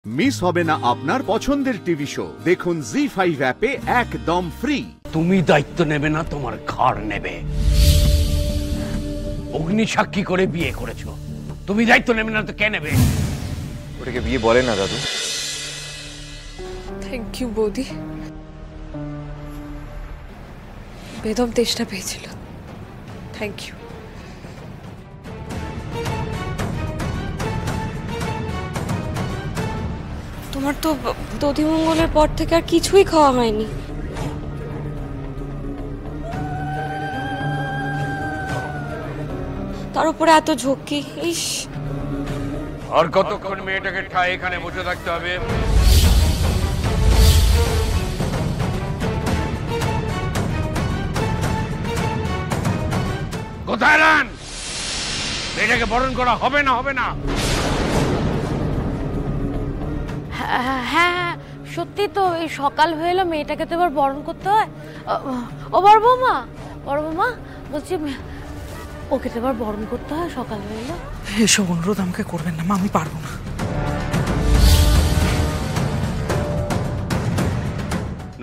Miss হবে না আপনার পছন্দের টিভি শো দেখুন জি5 অ্যাপে একদম ফ্রি। তুমি দায়িত্ব নেবে না, তোমার ঘর নেবে। অগ্নি সাক্ষী করে বিয়ে করেছো, তুমি দায়িত্ব নেবে না তো কে নেবে? ওটাকে বিয়ে বলে না দাদু। থ্যাংক ইউ বৌদি, বেদম তেষ্টা পেয়েছিল। Thank you. তোমার তো দধিমঙ্গলের পর থেকে আর কিছুই খাওয়া হয়নি। তার উপরে এত ঝক্কি। ইস, আর কতক্ষণ মেয়েটাকে ঠায় এখানে বসে থাকতে হবে? কোথায় রান? মেয়েটাকে বরণ করা হবে না, হবে না? হ্যাঁ, সত্যি তো, এই সকাল হয়ে এলো, মেয়েটাকে তো এবার বরণ করতে হয়। ও বড় বৌমা, বলছি ওকে তো এবার বরণ করতে হয়, সকাল হয়ে এলো। এসব অনুরোধ আমাকে করবেন না মা, আমি পারবো না।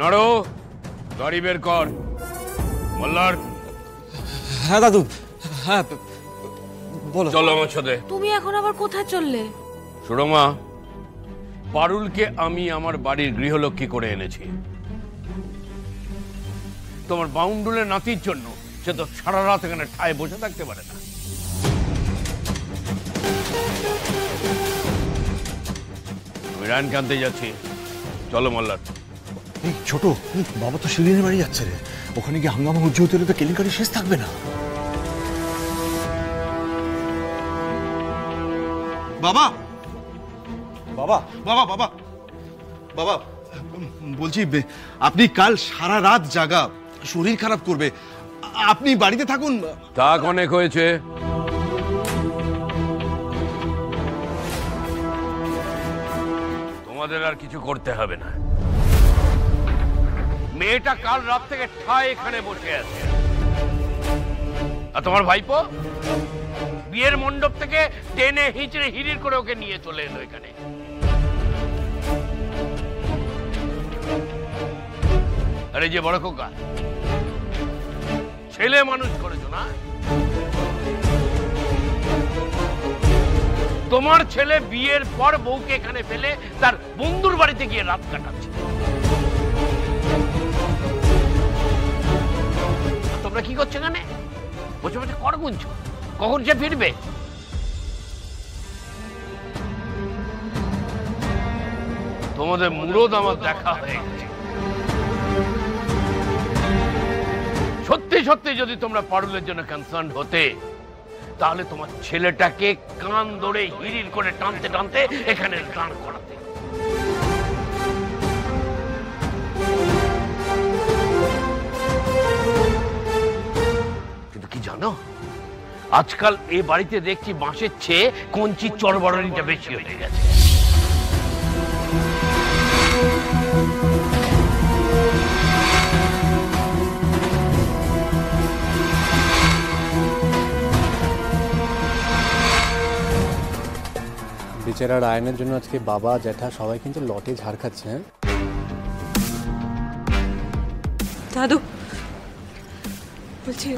নড়ো, গাড়ি বের কর। মল্লার। হ্যাঁ দাদু, হ্যাঁ বলো। চলো আমার সাথে। তুমি এখন আবার কোথায় চললে? সুরমা, পারুলকে আমি আমার বাড়ির গৃহলক্ষ্মী করে এনেছি তোমার বাউন্ডুলের নাতির জন্য। সে তো সারা রাত এখানে ঠায় বসে থাকতে পারে না। আমি রায়নকে আনতে যাচ্ছি, চলো মল্লার। এই ছোট, বাবা তো শিলিনের বাড়ি যাচ্ছে রে, ওখানে গিয়ে হাঙ্গামা উজ্জ্বল হতে হলে তো কেলেঙ্কারি শেষ থাকবে না। বাবা বাবা বাবা বাবা বাবা, বলছি আপনি কাল সারা রাত জাগা, শরীর খারাপ করবে, আপনি বাড়িতে থাকুন। থাক, অনেক হয়েছে। তোমাদের আর কিছু করতে হবে না। মেয়েটা কাল রাত থেকে ঠায় এখানে বসে আছে, আর তোমার ভাইপো বিয়ের মণ্ডপ থেকে টেনে হিচড়ে হিড়ির করে ওকে নিয়ে চলে এলো এখানে। আরে যে বড় খোকা, ছেলে মানুষ করেছো না? তোমার ছেলে বিয়ের পর বউকে এখানে ফেলে তার বন্ধুর বাড়িতে গিয়ে রাত কাটাচ্ছে। তোমরা কি করছো এখানে? বসে বসে কর গুনছো, কখন সে ফিরবে? তোমাদের মুরদ আমার দেখা হয়ে গেছে। সত্যি সত্যি যদি তোমরা পারুলের জন্য কনসার্ন হতে, তাহলে তোমার ছেলেটাকে কান ধরে হিড়ির করে টানতে টানতে এখানে দাঁড় করাতে। কিন্তু কি জানো, আজকাল এই বাড়িতে দেখছি বাঁশের চেয়ে কঞ্চির চড়বড়ানিটা বেশি হয়ে গেছে। বেচারা রায়নের জন্য আজকে বাবা জ্যাঠা সবাই কিন্তু লটে ঝাড় খাচ্ছে। দাদু বলছি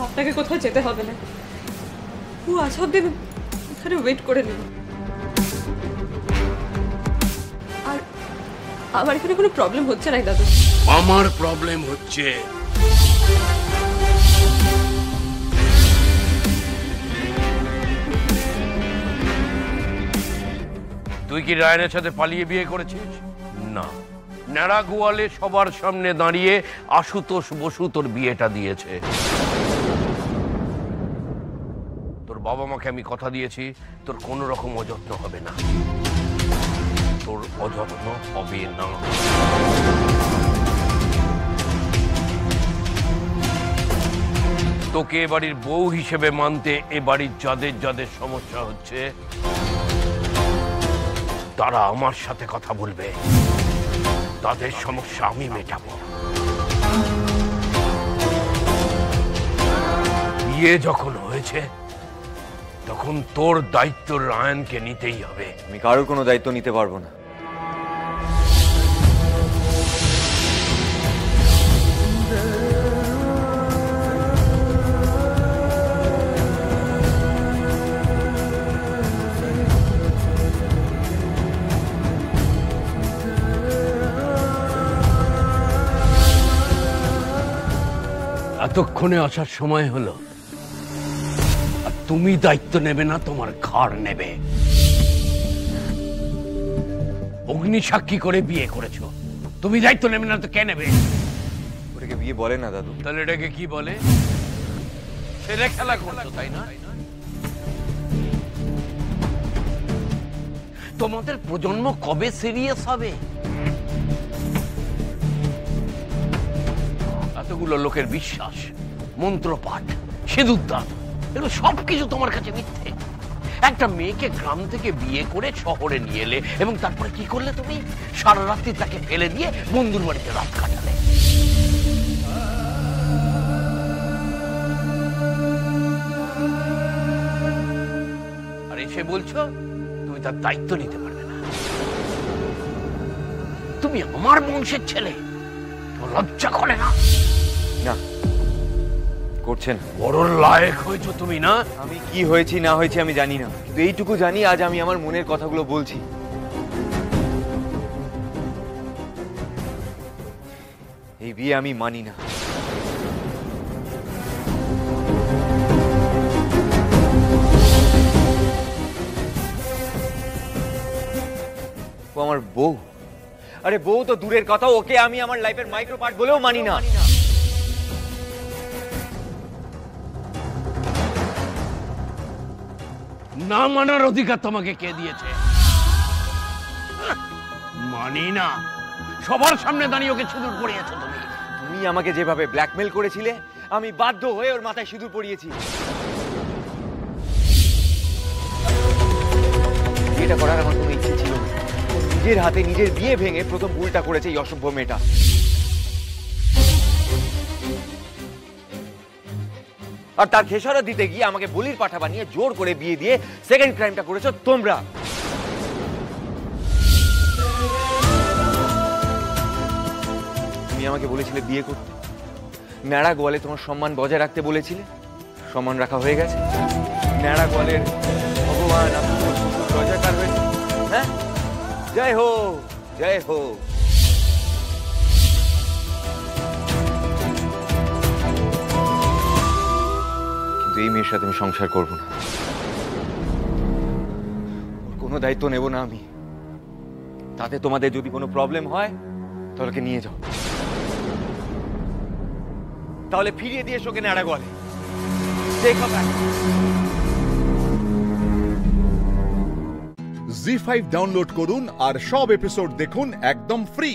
আপনাকে কোথাও যেতে হবে না, ও আজ অব্দি এখানে ওয়েট করে নেব। আর আমার এখানে কোনো প্রবলেম হচ্ছে না দাদু। আমার প্রবলেম হচ্ছে। তুই কি রায়নের সাথে পালিয়ে বিয়ে করেছিস? না, ন্যাড়া গোয়ালে সবার সামনে দাঁড়িয়ে আশুতোষ বসু তোর বিয়েটা দিয়েছে। তোর বাবা মাকে আমি কথা দিয়েছি, তোর কোনো রকম অযত্ন হবে না, তোর অযত্ন হবে না। তোকে এ বাড়ির বউ হিসেবে মানতে এ বাড়ির যাদের যাদের সমস্যা হচ্ছে, তারা আমার সাথে কথা বলবে, তাদের সমস্যা আমি মেটাবো। বিয়ে যখন হয়েছে তখন তোর দায়িত্ব রায়ানকে নিতেই হবে। আমি কারোর কোনো দায়িত্ব নিতে পারবো না। এতক্ষণে আসার সময় হলো, আর তুমি দায়িত্ব নেবে না, তোমার ঘাড় নেবে। অগ্নি সাক্ষী করে বিয়ে করেছো, তুমি দায়িত্ব নেবে না তো কে নেবে? ওটাকে বিয়ে বলে না দাদু। তাহলে এটাকে কি বলে? ছেলে খেলা করছো, তাই না? তোমাদের প্রজন্ম কবে সিরিয়াস হবে? এতগুলো লোকের বিশ্বাস, মন্ত্রপাঠ, সিঁদুরদান, এগুলো সবকিছু তোমার কাছে মিথ্যে। একটা মেয়েকে গ্রাম থেকে বিয়ে করে শহরে নিয়ে এলে এবং তারপরে কি করলে তুমি? সারা রাত্রি তাকে ফেলে দিয়ে বন্ধুর বাড়িতে রাত কাটালে। আর এসে বলছো তুমি তার দায়িত্ব নিতে পারবে না। তুমি আমার বংশের ছেলে, তোমার লজ্জা করে না? না, করছেন। বড় লায়ক হয়েছো তুমি, না? আমি কি হয়েছি না হয়েছি আমি জানি না, কিন্তু এইটুকু জানি আজ আমি আমার মনের কথাগুলো বলছি। এই বিয়ে আমি মানি না। ও আমার বউ। আরে বউ তো দূরের কথা, ওকে আমি আমার লাইফের মাইক্রো পার্ট বলেও মানি না। না মানার অধিকার তোমাকে কে দিয়েছে? মানি না। সবার সামনে দাঁড়িয়ে ওকে সিঁদুর পরিয়েছো তুমি। তুমি আমাকে যেভাবে ব্ল্যাকমেল করেছিলে, আমি বাধ্য হয়ে ওর মাথায় সিঁদুর পরিয়েছি। এটা করার আমার কোনো ইচ্ছে ছিল না। নিজের হাতে নিজের বিয়ে ভেঙে প্রথম ভুলটা করেছে এই অসভ্য মেয়েটা। আর তার খেসারত দিতে গিয়ে আমাকে বলির পাঠা বানিয়ে জোর করে বিয়ে দিয়ে সেকেন্ড ক্রাইমটা করেছো তোমরা। তুমি আমাকে বলেছিলে বিয়ে করতে, ন্যাড়া গোয়ালে তোমার সম্মান বজায় রাখতে বলেছিলে। সম্মান রাখা হয়ে গেছে। ন্যাড়া গোয়ালের ভগবান রজাকার হয়েছে। হ্যাঁ, জয় হো, জয় হো। কিন্তু এই মেয়ের সাথে আমি সংসার করব না। ওর কোনো দায়িত্ব নেব না আমি। তাতে তোমাদের যদি কোনো প্রবলেম হয় তাহলে ওকে নিয়ে যাও, তাহলে ফিরিয়ে দিয়ে এসো ওকে ন্যাড়া গোয়ালে। জি5 ডাউনলোড করুন আর সব এপিসোড দেখুন একদম ফ্রি।